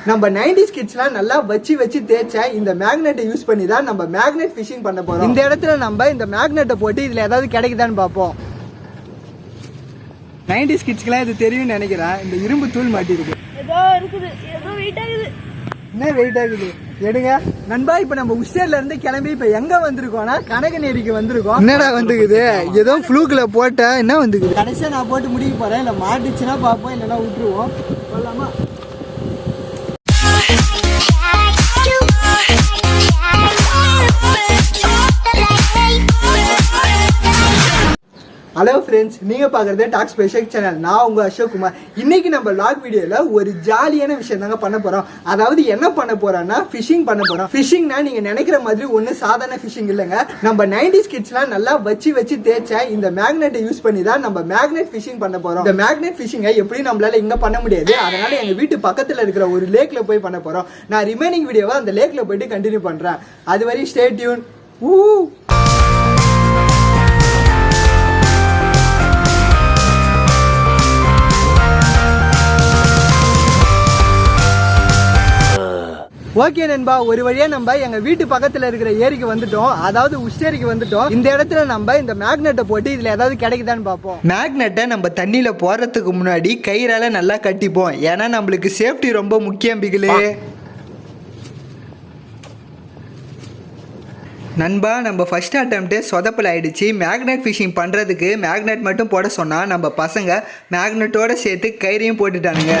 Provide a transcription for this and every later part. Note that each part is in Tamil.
நம்ம 90's கிட்ஸ்லாம் நல்லா வச்சு தேய்ச்ச இந்த மேக்னெட்டை யூஸ் பண்ணி தான் நம்ம மேக்னெட் ஃபிஷிங் பண்ண போறோம். இந்த இடத்துல நம்ம இந்த மேக்னெட்டை போட்டு இதுல ஏதாவது கிடைக்குதான்னு பார்ப்போம். 90's கிட்ஸ்க்குலாம் இது தெரியும்னு நினைக்கிறேன். இந்த இரும்பு தூள் மாட்டி இருக்கு. ஏதோ இருக்குது, ஏதோ வெயிட் ஆகுது. என்ன வெயிட் ஆகுது? எடுங்க நண்பா. இப்ப நம்ம உஸ்டேர்ல இருந்து கிளம்பி இப்ப எங்க வந்திருக்கோம்னா கனகநேரிக்கு வந்திருக்கோம். என்னடா வந்துக்குது? ஏதோ ஃப்ளூக்ல போட்ட என்ன வந்துக்குது? கடைசியா நான் போட்டு முடிக்க போறேன். இல்ல மாட்டுச்சுன்னா பாப்போம், இல்லைன்னா விட்டுருவோம். சொல்லலாமா? ஹலோ ஃப்ரெண்ட்ஸ், நீங்க பாக்குறது TalksByAshok சேனல். நான் உங்க அசோக் குமார். இன்னைக்கு நம்ம லாக் வீடியோல ஒரு ஜாலியான விஷயம் தாங்க பண்ண போறோம். அதாவது என்ன பண்ண போறோம்னா ஃபிஷிங் பண்ண போறோம். ஃபிஷிங்னா நீங்க நினைக்கிற மாதிரி ஒண்ணு சாதாரண ஃபிஷிங் இல்லைங்க. நம்ம 90's கிட்ஸ்லாம் நல்லா வச்சு தேய்ச்ச இந்த மேக்னெட்டை யூஸ் பண்ணி தான் நம்ம மேக்னெட் ஃபிஷிங் பண்ண போறோம். இந்த மேக்னெட் ஃபிஷிங்கை எப்படி நம்மளால இங்க பண்ண முடியாது. அதனால எங்க வீட்டு பக்கத்துல இருக்கிற ஒரு லேக்ல போய் பண்ண போறோம். நான் ரிமைனிங் வீடியோவை அந்த லேக்ல போயிட்டு கண்டினியூ பண்றேன். அது வரை ஸ்டே டியூன். ஓகே நண்பா, ஒரு வழியா நம்ம எங்க வீட்டு பக்கத்துல இருக்கிற ஏரிக்கு வந்துட்டோம். அதாவது உஸ்டேரிக்கு வந்துட்டோம். இந்த இடத்துல நம்ம இந்த மேக்னெட்டை போட்டு இதுல ஏதாவது கிடைக்குதான்னு பார்ப்போம். மேக்னெட்டை நம்ம தண்ணியில போறதுக்கு முன்னாடி கயிறால நல்லா கட்டிப்போம். ஏன்னா நம்மளுக்கு சேஃப்டி ரொம்ப முக்கியம் பிகிலே. நண்பா, நம்ம ஃபர்ஸ்ட் அட்டெம்ப்டே சொதப்பல் ஆயிடுச்சு. மேக்னெட் ஃபிஷிங் பண்ணுறதுக்கு மேக்னெட் மட்டும் போட சொன்னால் நம்ம பசங்க மேக்னெட்டோட சேர்த்து கயிறையும் போட்டுட்டானுங்க.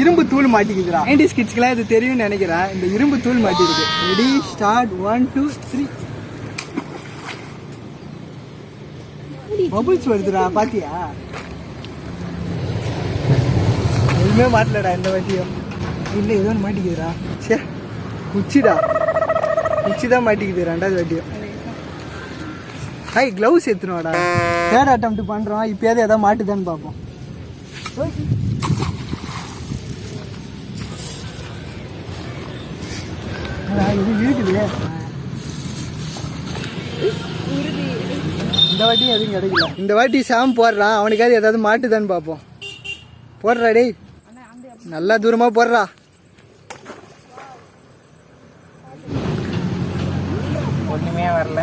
இரும்பு தூள் மாட்டிக்குதுடா. 90's கிட்ஸ்க்குலாம் இது தெரியும்னு நினைக்கிறேன். இந்த இரும்பு தூள் மாட்டிருக்கு. Ready, start. 1 2 3. பபுள்ஸ் வருதுடா, பாத்தியா? எதுவுமே மாட்டலடா இந்த வாட்டியும். இல்லை, ஏதோ ஒன்று மாட்டிக்குதுடா. சே, குச்சிடா. குச்சி தான் மாட்டிக்குது ரெண்டாவது வாட்டியும். க்ளவுஸ் எடுத்துனோடா. தேர்ட் அட்டெம்ப்ட் பண்ணுறோம். இப்போயாவது எதாவது மாட்டுதான்னு பார்ப்போம். இந்த வாட்டி எதுவும் கிடைக்கல. இந்த வாட்டி சாம் போடுறான். அவனுக்காவது ஏதாவது மாட்டுதான்னு பார்ப்போம். போடுறா டேய், நல்லா தூரமா போடுறா. ஒண்ணுமே வரல.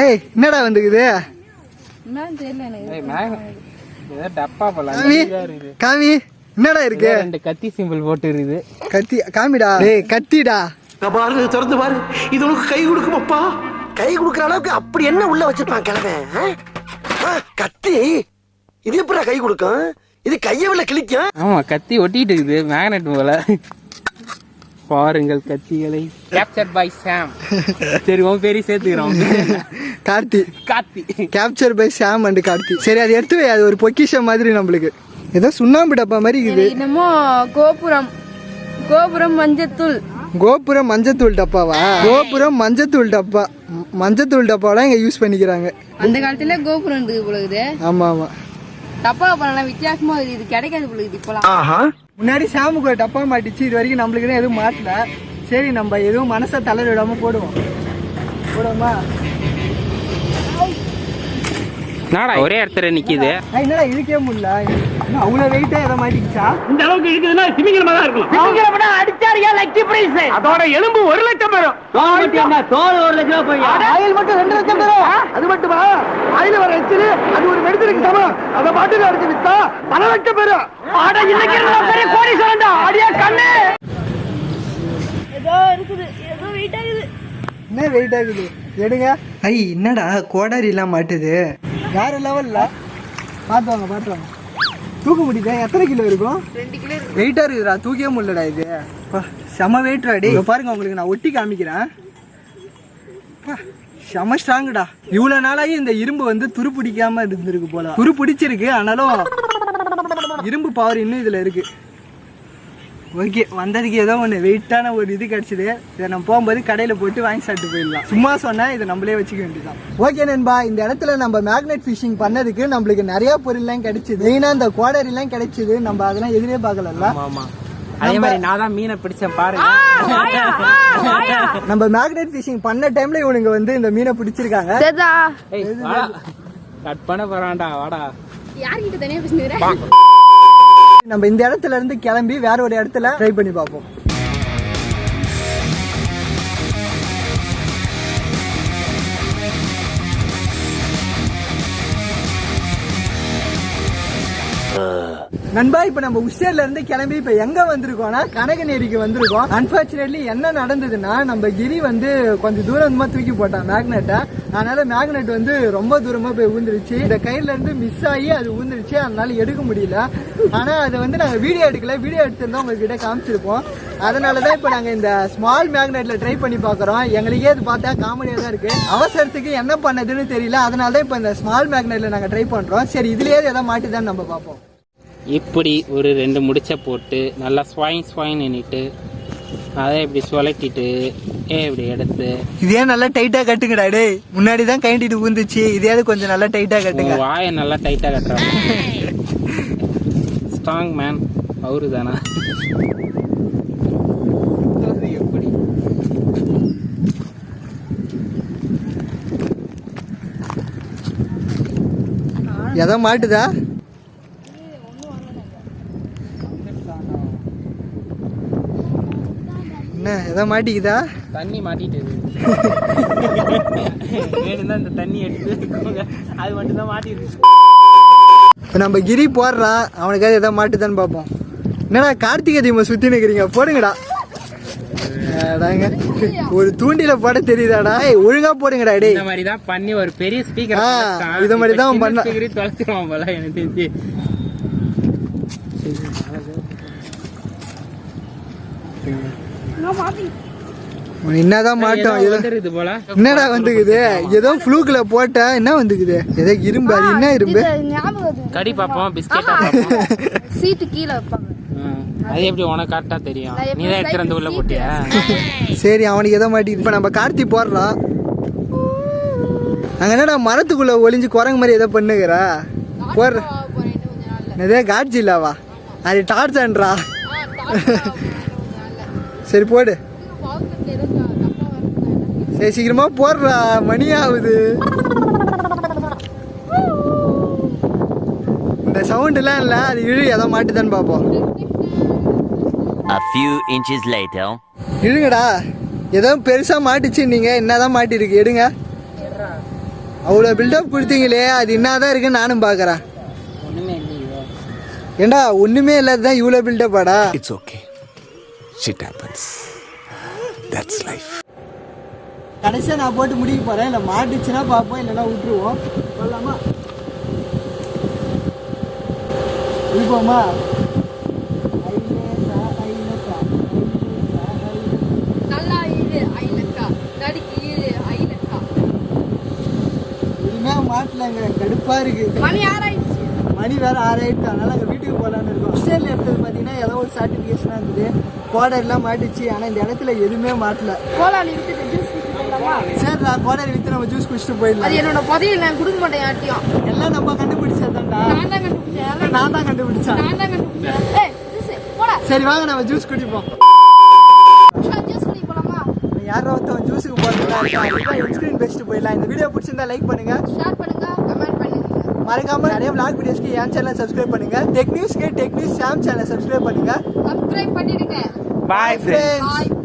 ஏய், என்னடா வந்துக்குது? காமி, என்னடா இருக்கு? ரெண்டு கத்தி சிம்பிள் போட்டு இருக்குது. கத்தி காமிடா. டேய், கத்திடா. பாரு, திறந்து பாரு. இது உனக்கு கை கொடுக்குமாப்பா? கை கொடுக்குற அளவுக்கு அப்படி என்ன உள்ள வச்சிருப்பான் கிழவன்? கத்தி இது எப்படா கை கொடுக்கும்? இது கையவில்ல கிழிக்கும். ஆமா, கத்தி ஒட்டிட்டு இருக்குது மேக்னெட் போல. பாருங்கள் கத்திகளை. கேப்சர் பை சாம். சரி, உன் பேரி சேர்த்துக்கிறோம். Karthi. Capture by Sam and Karthi. சரி, அது எடுத்து வை. அது ஒரு பொக்கிஷம் மாதிரி நம்மளுக்கு. ஏதோ சுண்ணாம்பு டப்பா மாதிரி இருக்குது. என்னமோ கோபுரம் மஞ்சத்தூள். கோபுரம் மஞ்சத்தூள் டப்பாவா? கோபுரம் மஞ்சத்தூள் டப்பா. மஞ்சத்தூள் டப்பாலாம் இங்க யூஸ் பண்ணிக்கிறாங்க. அந்த காலத்துல கோபுரம் இருந்தது போலகுது. ஆமா ஆமா, டப்பா பண்ணலாம் வித்தியாசமா இருக்குது. இது கிடைக்காது போலகுது இப்போலாம். முன்னாடி சாமுக்கு ஒரு டப்பா மாட்டிச்சு. இது வரைக்கும் நம்மளுக்கு எதுவும் மாட்டல. சரி, நம்ம எதுவும் மனசை தளர விடாம போடுவோம். நாடா ஒரே இடத்துல நிக்குது. என்னடா இழுக்கவே முடியல. அவ்வளவு வெயிட்டா எதை மாட்டிக்கிச்சா? இந்த அளவுக்கு இருக்குதுன்னா திமிங்கலமா தான் இருக்கும். திமிங்கலமா அடிச்சாரியா லக்கி பிரைஸ். அதோட எலும்பு 1 லட்சம் பெறும். தோல் 1 லட்சம் போய் ஆயில் மட்டும் 2 லட்சம் பெறும். அது மட்டுமா? ஆயில் வர எச்சில் அது ஒரு மெடிசனுக்கு சமம். அத பாட்டுல அடிச்சு வித்தா 1 லட்சம் பெறும். ஆட இன்னைக்கு பெரிய கோடி சொல்லண்டா. அடியா கண்ணு. ஏதோ இருக்குது, ஏதோ வெயிட் ஆகுது. என்ன வெயிட் ஆகுது? எடுங்க. என்னடா கோடாரி எல்லாம் மாட்டுது? வேற லெவல்ல. பாத்துவாங்க. தூக்க முடியுதா? எத்தனை கிலோ இருக்கும்? 2 கிலோ. வெயிட்டா இருக்குதுடா, தூக்கவே முடியலடா. இது செம வெயிட்ரா. டே பாருங்க, உங்களுக்கு நான் ஒட்டி காமிக்கிறேன். செம ஸ்ட்ராங்குடா. இவ்வளவு நாளாகி இந்த இரும்பு வந்து துரு பிடிக்காம இருந்திருக்கு போல. துரு பிடிச்சிருக்கு, ஆனாலும் இரும்பு பவர் இன்னும் இதுல இருக்கு. ஓகே, வந்ததுக்கு ஏதோ ஒன்று வெயிட்டான ஒரு இது கிடச்சிது. இதை நம்ம போகும்போது கடையில் போட்டு வாங்கி சாப்பிட்டு போயிடலாம். சும்மா சொன்னால் இதை நம்மளே வச்சுக்க வேண்டியதான். ஓகே நண்பா, இந்த இடத்துல நம்ம மேக்னெட் ஃபிஷிங் பண்ணதுக்கு நம்மளுக்கு நிறைய பொருள்லாம் கிடைச்சிது. மெயினாக இந்த கோடரிலாம் கிடைச்சிது. நம்ம அதெல்லாம் எதிரே பார்க்கல. அதே மாதிரி நான் தான் மீனை பிடிச்சேன் பாருங்க. நம்ம மேக்னெட் ஃபிஷிங் பண்ண டைம்ல இவனுங்க வந்து இந்த மீனை பிடிச்சிருக்காங்க. கட் பண்ண போறான்டா, வாடா. யார்கிட்ட தனியா பேசுறீங்க? நம்ம இந்த இடத்துல இருந்து கிளம்பி வேற ஒரு இடத்துல ட்ரை பண்ணி பார்ப்போம். நண்பா, இப்ப நம்ம உஷேர்ல இருந்து கிளம்பி இப்ப எங்க வந்திருக்கோம்னா கனகநேரிக்கு வந்திருக்கோம். அன்பார்ச்சுனேட்லி என்ன நடந்ததுன்னா, நம்ம கிரி வந்து கொஞ்சம் தூரமா தூக்கி போட்டான் மேக்னெட்டை. அதனால மேக்னெட் வந்து ரொம்ப தூரமா போய் ஊந்துருச்சு. இந்த கையில இருந்து மிஸ் ஆகி அது ஊந்துருச்சு. அதனால எடுக்க முடியல. ஆனா அதை வந்து நாங்க வீடியோ எடுக்கல. வீடியோ எடுத்திருந்தா உங்ககிட்ட காமிச்சிருப்போம். அதனாலதான் இப்ப நாங்க இந்த ஸ்மால் மேக்னெட்ல ட்ரை பண்ணி பாக்குறோம். எங்களுக்கே அது பார்த்தா காமெடியா தான் இருக்கு. அவசரத்துக்கு என்ன பண்ணதுன்னு தெரியல. அதனாலதான் இப்ப இந்த ஸ்மால் மேக்னெட்ல நாங்க ட்ரை பண்றோம். சரி, இதுலயே ஏதாவது மாட்டுதான்னு நம்ம பார்ப்போம். இப்படி ஒரு 2 முடிச்ச போட்டு நல்லா ஸ்வாயின் எண்ணிட்டு அதை இப்படி சுழட்டிட்டு இப்படி எடுத்து இதே நல்லா டைட்டா கட்டுங்கடா. டேய், முன்னாடி தான் கைண்டிட்டு ஊந்துச்சு. இதே கொஞ்சம் நல்லா டைட்டா கட்டுங்க. வாயை நல்லா டைட்டா கட்டுறாங்க. ஸ்ட்ராங் மேன் அவரு தானா? எப்படி எதோ மாட்டுதா? என்ன எதோ மாட்டிக்குதா? தண்ணி மாட்டிட்டு வேணும்னா இந்த தண்ணி எடுத்து அது மட்டும் தான் மாட்டிருக்கு. இப்போ நம்ம கிரி போடுறான். அவனுக்காவது எதோ மாட்டுதான்னு பார்ப்போம். என்னடா கார்த்திகை தீபம் சுத்தி நிக்கிறீங்க? போடுங்கடா. ஒரு தூண்டில போட தெரியுதாடா? ஒழுங்கா போடுங்கடா. டே, இந்த மாதிரி தான் பண்ணி ஒரு பெரிய ஸ்பீக்கர் இத மாதிரி தான் பண்ண தொலைச்சிருவான் போல எனக்கு தெரிஞ்சு. என்னதான் மாட்டோம். போல என்னடா வந்துக்குது? ஏதோ ஃப்ளூக்ல போட்டா என்ன வந்துக்குது? ஏதோ இரும்பு. அது என்ன இரும்பு? கடி பாப்போம், பிஸ்கெட்டா சீட்டு கீழே வைப்பாங்க. அது எப்படி உனக்கு கரெக்டா தெரியும்? நீ தான் எடுத்து உள்ள போட்டியா? சரி, அவனுக்கு எதோ மாட்டிக்குது. இப்ப நம்ம கார்த்தி போடுறான். அங்க என்னடா மரத்துக்குள்ள ஒளிஞ்சு குரங்கு மாதிரி ஏதோ பண்ணுகிறா? போடுற எதோ காட்சி இல்லாவா? அது டார்ச்ன்றா. சரி போடு. சரி, சீக்கிரமா போடுறா, மணி ஆகுது. இந்த சவுண்ட் எல்லாம் இல்ல. அது இழு ஏதோ மாட்டுதான்னு பாப்போம். A few inches later. இழுங்கடா. ஏதோ பெருசா மாட்டுச்சு. நீங்க என்னதான் மாட்டிருக்கு? எடுங்க. அவ்வளவு பில்டப் கொடுத்தீங்களே, அது என்னதான் இருக்குன்னு நானும் பாக்குறேன். ஏண்டா ஒண்ணுமே இல்லாததான் இவ்வளவு பில்டப்பாடா? It's okay. Shit happens. That's life. கடைசியா நான் போட்டு முடிக்க போறேன். இல்ல மாட்டுச்சுன்னா பாப்போம், இல்லைன்னா விட்டுருவோம். போடலாமா? விழுப்போமா? நல்லா இரு ஐலக்கா, நடிக்கு இரு ஐலக்கா. இனிமே மாட்டலங்க, கடுப்பா இருக்கு. மணி 6 ஆயிடுச்சு. மணி வேற 6 ஆயிடுச்சு. அதனால அங்க வீட்டுக்கு போகலான்னு இருக்கோம். ஹோஸ்டல்ல எடுத்தது பாத்தீங்கன்னா ஏதோ ஒரு சர்டிபிகேஷனா இருந்தது. கோடர் எல்லாம் மாட்டுச்சு. ஆனா இந்த இடத்துல எதுவுமே மாட்டல. கோலாலி விட்டு ஜூஸ் குடிக்கலாமா? சரி, நான் கோடர் வித்து நம்ம ஜூஸ் குடிச்சிட்டு போயிடலாம். அது என்னோட பதில். நான் கொடுக்க மாட்டேன் யார்ட்டையும். எல்லாம் நம்ம கண்டுபிடிச்சதாண்டா. நான் தான் கண்டுபிடிச்சேன். நான் தான் கண்டுபிடிச்சேன். ஏய், ஜூஸ் போடா. சரி வாங்க, நம்ம ஜூஸ் குடிப்போம். ஜூஸ் குடி போலாமா? யாரோ ஒருத்தவன் ஜூஸுக்கு போறதுக்கு ஸ்கிரீன் பெஸ்ட் போயிடலாம். இந்த வீடியோ பிடிச்சிருந்தா லைக் பண்ணுங்க, ஷேர் பண்ணுங்க, கமெண்ட் பண்ணுங்க. மறக்காம நிறைய vlog வீடியோஸ்க்கு என் சேனலை சப்ஸ்கிரைப் பண்ணுங்க. டெக் நியூஸ்க்கு டெக் நியூஸ் சாம் சேனலை சப்ஸ்கிரைப் பண்ணுங்க. சப்ஸ்கிரைப் பண்ணிடுங்க. Bye friends. Bye.